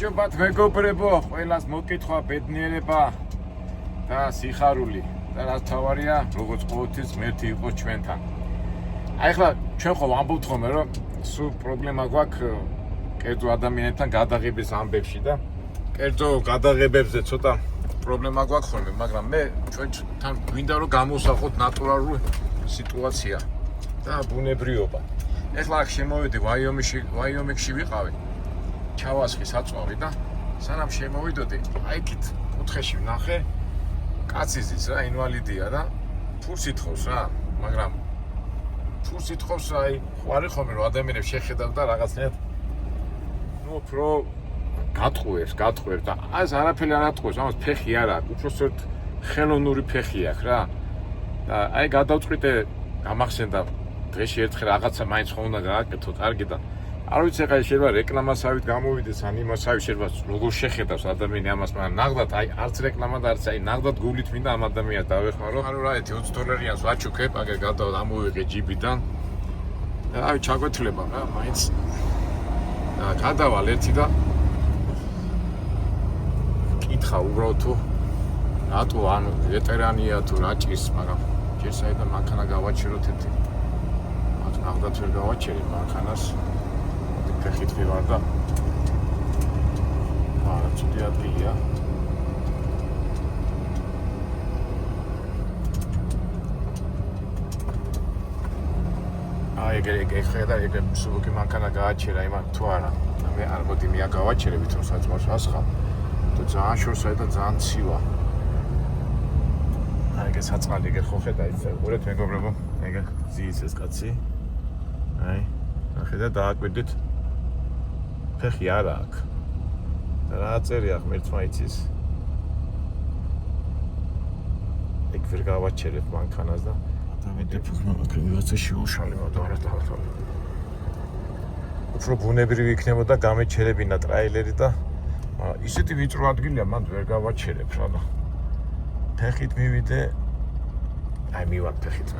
მადლობთ მეგობრებო, ყველას მოკითხვა, ბედნიერება და სიხარული და რაც თავარია, როგორც ყოველთვის ღმერთი იყოს ჩვენთან. აი ხლა ჩვენ ხო ვამბობთ ხოლმე, რომ სულ პრობლემა გვაქვს კერძო ადამიანებთან გადაღების ამბებში და კერძო გადაღებებზე ცოტა პრობლემა გვაქვს ხოლმე, მაგრამ მე ჩვენთან გვინდა რომ გამოვსახოთ ნატურალური სიტუაცია და ბუნებრიობა. ეხლა აქ შემოვედი ვაიომინგში ვიყავი. ჩავასხი საწვავი და სანამ შემოვიდოდი, აი იქით კუთხეში ვნახე კაციზის რა, ინვალიდია და ფულს ითხოვს რა, მაგრამ ფულს ითხოვს აი ხوارი ხოლმე რომ ადამიანებს შეხედავ და რაღაცნაირად ნუ უფრო გატყუებს და ეს არაფერი არ ატყუებს, ამას ფეხი არ აქვს, უпроსტოდ ხელოვნური ფეხი აქვს რა. და აი გადავწყვიტე, გამახსენდა დღეში ერთხელ რაღაცა მაინც ხომ უნდა გააკეთო, კარგი და არ ვიცი ხა შეიძლება რეკლამასავით გამოვიდეს ან იმასავით შეიძლება როგორ შეხედავს ადამიანი ამას, მაგრამ ნაღდად აი არც რეკლამა და არც აი ნაღდად გულით მინდა ამ ადამიანს დავეხმარო. ანუ რა ეთი $20-იანს ვაჩუქებ, აგერ ამოვიღე ჯიბიდან. და აი ჩაგვეთლება რა, მაინც და გადავალ ერთი და კითხა უბრალოდ თუ რატო ანუ ვეტერანია თუ რა ჭირს, მაგრამ ჯერ საერთოდ მანქანა გავაჩეროთ ერთი. მათ ნაღდად ვერ გავაჩერებ მანქანას. ფეხით ვივარ და არა ცუდი ადგილია. აი ეგ ხედა ეგ სულუკი მანქანა გააჩერა იმან თუ არა. მე არ მოდი მე გავაჩერებით რომ საწყოს ასხავ. და ძალიან შორსა და ძალიან ცივა. აი ეგ საწყალი ეგ ხო ხედა ის უყურეთ მეგობრებო, ეგ ზის ეს კაცი. აი ხედა დააკვირდით ფეხი არ აქვს. რა წერია ღმერთს მაიცის. ეგ ვერ გავაჩერებ მანქანას და ადამიანები ფიქრობენ ვიღაცა შეუშალება და არა დაახლა. უფრო ბუნებრივი იქნებოდა გამეჩერებინა ტრაილერი და ისეთი ვიწრო ადგილია მანდ ვერ გავაჩერებ რა და ფეხით მივიდე. აი მივარ ფეხით.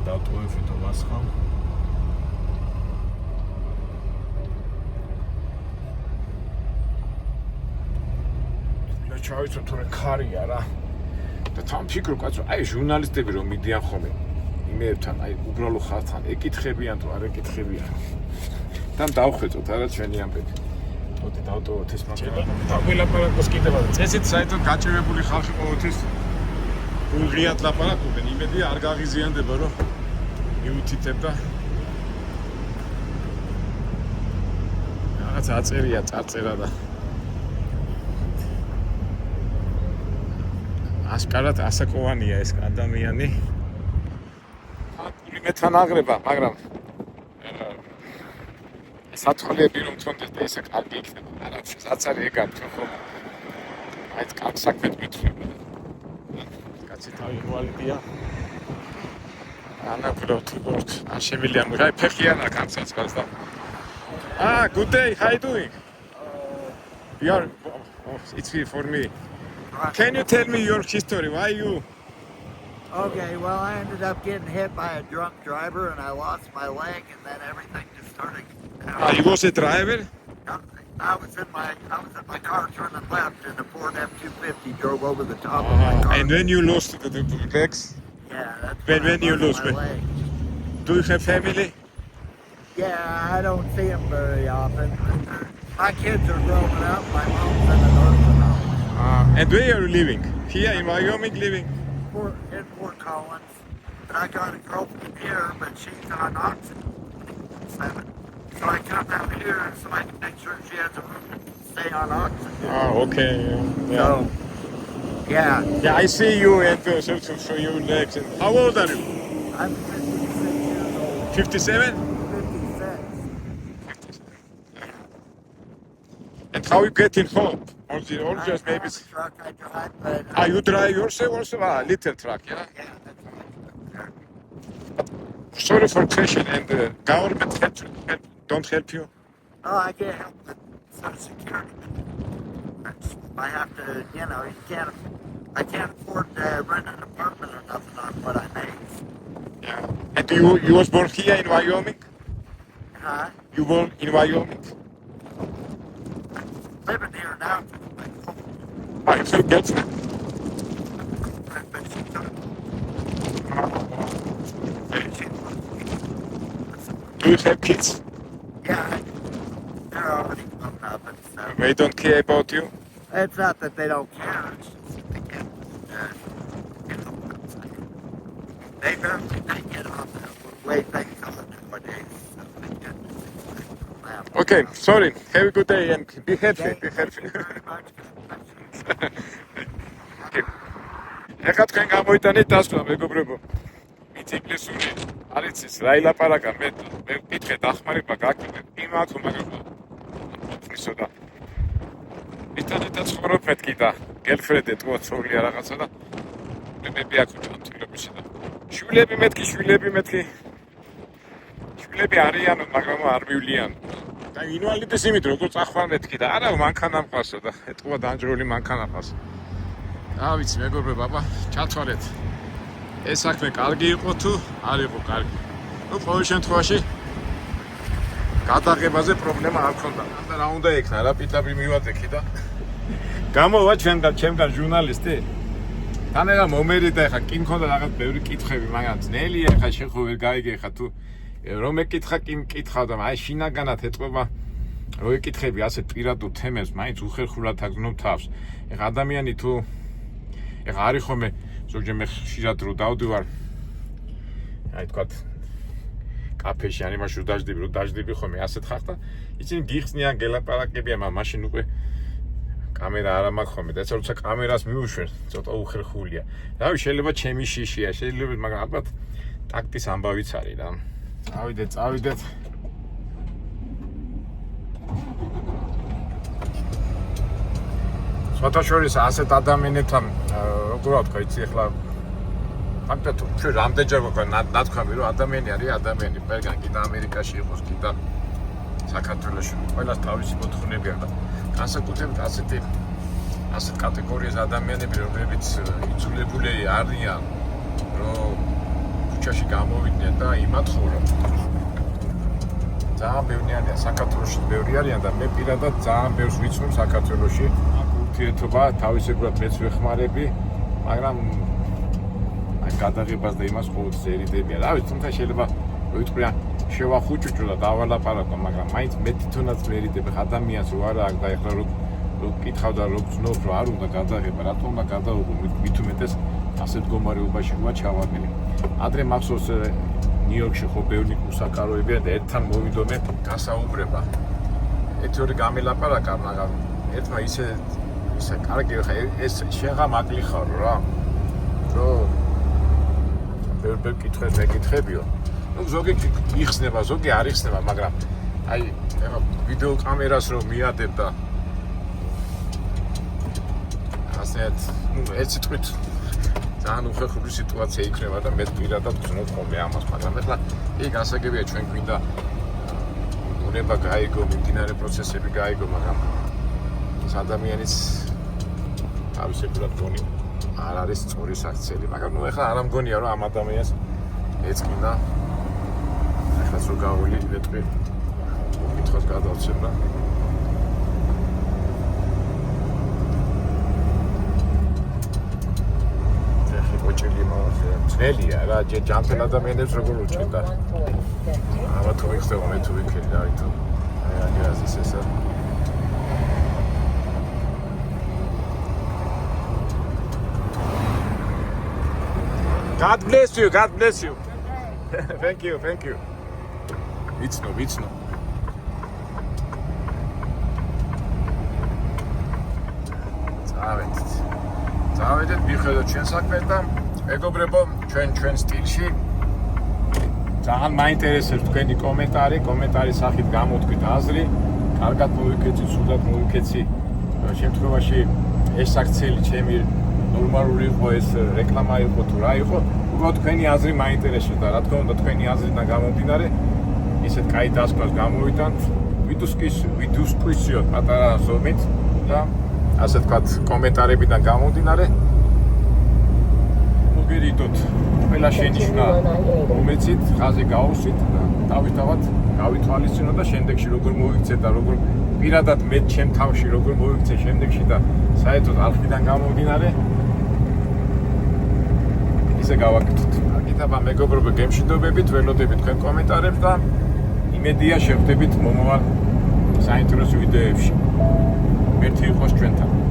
დავტოვებ და ვასხავ. და ჩავიცო თორე ქარია რა. და თან ფიქრობ კაცო, აი ჟურნალისტები რომ მიდიან ხოლმე იმეებთან, აი უბრალო ხალხთან ეკითხებიან თუ არ ეკითხებიან. თან დავხვეწოთ არა ჩვენი ამბები. მოდი დავტოვოთ ეს მანქანა. დაგვილაპარაკოს კიდევ წესით საერთოდ გაჭირებული ხალხი ყოველთვის გულღიად ლაპარაკობენ, იმედია არ გაღიზიანდება რომ მიუთითებ და რაღაც აწერია წარწერა და ასკარად ასაკოვანია ეს ადამიანი. აკული მეთან აღრება, მაგრამ სათვალეები რომ თონდეს და ესე კარგი იქნება. არა, რაც არის ეგარ თუ ხო აი კარგ საქმეთ მithვება. კაცი თავი ვალიდია. Anna Protibort. Ashemilian, I Pekiana Kansas. Good day, how are you doing? It's for me. Can you tell me your history? Why you? Okay, well, I ended up getting hit by a drunk driver and I lost my leg and then everything just started. You was a driver? I was in my car turning left and a Ford F-250 drove over the top of my car. And when you lost the legs? Yeah, that's when you lose me. Do you have family? Yeah, I don't see them very often. My kids are growing up. My mom's in an orphanage. And where are you living? Here in Wyoming living? In Fort Collins. But I got a girlfriend here, but she's on oxygen. So I come out here so I can make sure she has a room to stay on oxygen. Okay. Yeah. So, yeah. Yeah, I see you and so show your legs. How old are you? I'm 56 years old. 57? 56. And how you get in home? Or just maybe? I have a truck I drive, but... You drive yourself also? Little truck, yeah? Yeah, that's right. Sorry for question, and the government don't help you? Oh, I get help with Social Security. I have to, you can't I can't afford to rent an apartment or nothing on what I make. Yeah. And you was born here in Wyoming? Huh? You born in Wyoming? Living here now. Ah, it's your girlfriend. Do you have kids? Yeah, they're already grown up and stuff. They don't care about you? It's not that they don't care, it's just that they can't, you know what I'm saying. They get on the way things are nowadays, so they can't do things like that. Okay, sorry. Have a good day and be healthy. Be healthy. Thank you very much. God bless you. ეხლა თქვენ გამოიტანეთ დასკვნა მეგობრებო. მით ინგლისური არის ის რა ილაპარაკა მე ვკითხე დახმარება გაკეთე იმათ მაგრამ ისო და იტანეთ ცხოვრობთ კიდე გელფრენდი თვითონი რაღაცა და მე ბიაკუჩა თილობიში და შვილები არიან მაგრამ არ მივლიან და ინვალიდის იმით როგორ წახვალეთ კიდე არა მანქანა მყავსო და ეთყვა დაჯრული მანქანა ყავს რა ვიცი მეგობრებო აბა ჩათვალეთ ეს საქმე კარგი იყო თუ არ იყო კარგი ნუ ყოველ შემთხვევაში გადაღებაზე პრობლემა არ ქონდა და რა უნდა ეკნა რა პიტაპი მივატეკი და გამოვა ჩემგან ჟურნალისტი თანერა მომერიდა ხა კი მქონდა რაღაც ბევრი კითხები მაგრამ ძნელია ხა შეხო ვერ გაიგე ხა თუ რომ ეკითხა კი მკითხავ და აი შინაგანად ეტყვება რო ეკითხები ასე პირადულ თემებს მაინც უხერხულად აგზნობ თავს ეხა ადამიანი თუ ეხა არის ხოლმე ზოგჯერ მე ხშირად რო დავდივარ აი თქვათ კაფეში ან იმაში რომ დაждები ხოლმე ასეთ ხარ და ისინი გიხსნიან გელაპარაკებიან მაშინ უკვე კამერა არ მაქვს ხოლმე და როცა კამერას მიუშვენ ცოტა უხერხულია რავი შეიძლება ჩემი შიშია შეიძლება მაგრამ ალბათ ტაქტის ამბავიც არის რა წავიდეთ სხვათაშორის ასეთ ადამიანებთან როგორ ვთქვა იცი ახლა ფაქტობრივად ჩვენ რამდენჯერ გვაქვს ნათქვამი რომ ადამიანი არის ადამიანი ყველგან კიდე ამერიკაში იყოს კიდე საქართველოში ყველას თავისი მოთხოვნები აქვს და განსაკუთრებით ასეთ კატეგორიის ადამიანები რომლებიც იძულებული არიან რომ ქუჩაში გამოვიდნენ და იმათხოვრო ძალიან ბევრი არიან საქართველოში ბევრი არიან და მე პირადად ძალიან ბევრს ვიცნობ საქართველოში ურთიერთობა თავისებურად მეც ვეხმარები მაგრამ აი გადაღებას და იმას ყოველთვის ერიდებია რა ვიცი თუმცა შეიძლება ვიტყვიან შევახუჭუჭო და დავალაპარაკო მაგრამ მაინც მე თვითონაც ვერიდები ადამიანს რო არა და ეხლა რო კითხავ და რო გძნობ რომ არ უნდა გადაღება რატომ უნდა გადავიღო მით უმეტეს ასეთ მდგომარეობაში ვარ ჩავარდნილი ადრე მახსოვს ნიუ-იორკში ხო ბევრი უსაკაროებია და ერთთან მოვიდომე გასაუბრება ეთორი გამელაპარაკა მაგრამ ერთმა ისე კარგი ხა ეს შეღა მაკლი ხარ რა რომ ბევრი კითხებს ეკითხებიო ну ზოგი იხსნება ზოგი არ იხსნება მაგრამ აი ეხა ვიდეო კამერას რომ მიადებ და ასეთ ну ეს თვით ძალიან უხერხული სიტუაცია იქნება და მე პირადად გძნობ ხოლმე ამას მაგრამ ეხლა იქ გასაგებია ჩვენ გვინდა უნება გაიგო მიმდინარე პროცესები გაიგო მაგრამ ეს ადამიანის თავისებურად გონი არ არის სწორი საქციელი მაგრამ ну ეხლა არ ამგონია რომ ამ ადამიანს ეწყინა ეხლა სულ გავული ვეტყვი კითხავს გადავცემდა ძნელია რა ჯანმრთელ ადამიანებს როგორ უჭირდა ამა თუ ვიხდება მე თუ ვიქერი დავითო აი აგერაზის ესა God bless you thank you ვიცნო წავედით მიხედოთ ჩვენ საქმეს და მეგობრებო ჩვენ სტილში ძალიან მაინტერესებს თქვენი კომენტარის სახით გამოთქვით აზრი კარგად მოვიქეცი სულად მოვიქეცი შემთხვევაში ეს აქციელი ჩემი ნორმალური იყო ეს რეკლამა იყო თუ რა იყო უბრალოდ თქვენი აზრი მაინტერესებს და რა თქმა უნდა თქვენი აზრიდან გამომდინარე ისეთ კაი დასკვნას გამოვიტანთ ვიდუსკუსიოთ პატარა ზომით და ასე თქვათ კომენტარებიდან გამომდინარე მოგერიდოთ ყველა შენიშვნა მომეცით, ხაზი გაუსვით და თავისთავად გავითვალისწინოთ და შემდეგში როგორ მოიქცეთ და როგორ პირადად მე ჩემ თავში როგორ მოიქცე შემდეგში და საერთოდ არხიდან გამომდინარე ისე გავაკეთოთ. აკეთება მეგობრებო, გემშვიდობებით, ველოდებით თქვენ კომენტარებს და იმედია შევხვდებით მომავალ საინტერესო ვიდეოებში. მერტი იყოს ჩვენთან.